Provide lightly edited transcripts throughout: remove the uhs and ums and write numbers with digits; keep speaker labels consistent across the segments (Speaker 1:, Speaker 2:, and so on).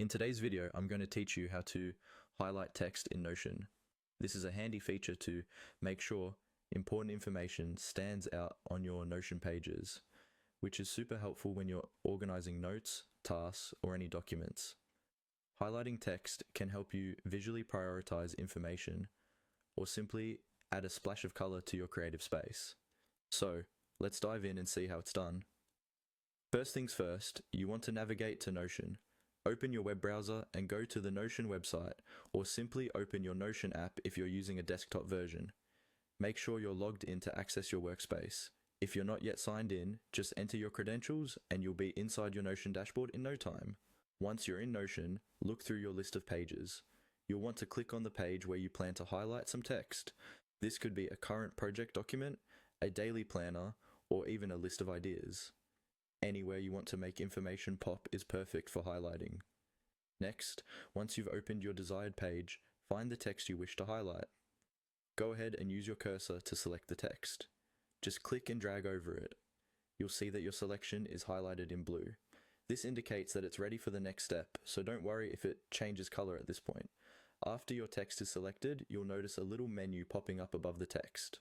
Speaker 1: In today's video, I'm going to teach you how to highlight text in Notion. This is a handy feature to make sure important information stands out on your Notion pages, which is super helpful when you're organizing notes, tasks, or any documents. Highlighting text can help you visually prioritize information or simply add a splash of color to your creative space. So, let's dive in and see how it's done. First things first, you want to navigate to Notion. Open your web browser and go to the Notion website, or simply open your Notion app if you're using a desktop version. Make sure you're logged in to access your workspace. If you're not yet signed in, just enter your credentials and you'll be inside your Notion dashboard in no time. Once you're in Notion, look through your list of pages. You'll want to click on the page where you plan to highlight some text. This could be a current project document, a daily planner, or even a list of ideas. Anywhere you want to make information pop is perfect for highlighting. Next, once you've opened your desired page, find the text you wish to highlight. Go ahead and use your cursor to select the text. Just click and drag over it. You'll see that your selection is highlighted in blue. This indicates that it's ready for the next step, so don't worry if it changes color at this point. After your text is selected, you'll notice a little menu popping up above the text.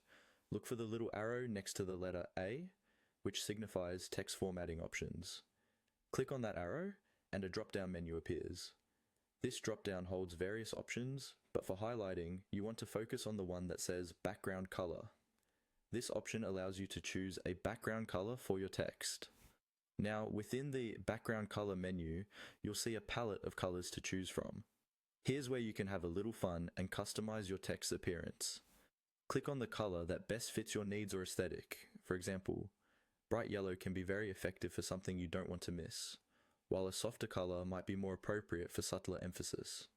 Speaker 1: Look for the little arrow next to the letter A, which signifies text formatting options. Click on that arrow and a drop-down menu appears. This drop-down holds various options, but for highlighting, you want to focus on the one that says background color. This option allows you to choose a background color for your text. Now, within the background color menu, you'll see a palette of colors to choose from. Here's where you can have a little fun and customize your text appearance. Click on the color that best fits your needs or aesthetic. For example, bright yellow can be very effective for something you don't want to miss, while a softer color might be more appropriate for subtler emphasis.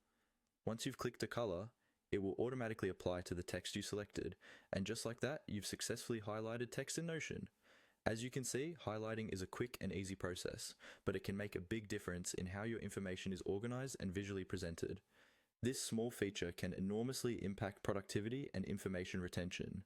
Speaker 1: Once you've clicked a color, it will automatically apply to the text you selected, and just like that, you've successfully highlighted text in Notion. As you can see, highlighting is a quick and easy process, but it can make a big difference in how your information is organized and visually presented. This small feature can enormously impact productivity and information retention.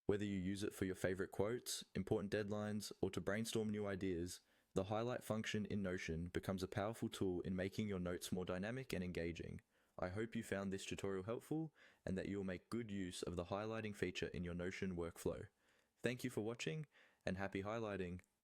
Speaker 1: Whether you use it for your favorite quotes, important deadlines, or to brainstorm new ideas, the highlight function in Notion becomes a powerful tool in making your notes more dynamic and engaging. I hope you found this tutorial helpful and that you will make good use of the highlighting feature in your Notion workflow. Thank you for watching and happy highlighting!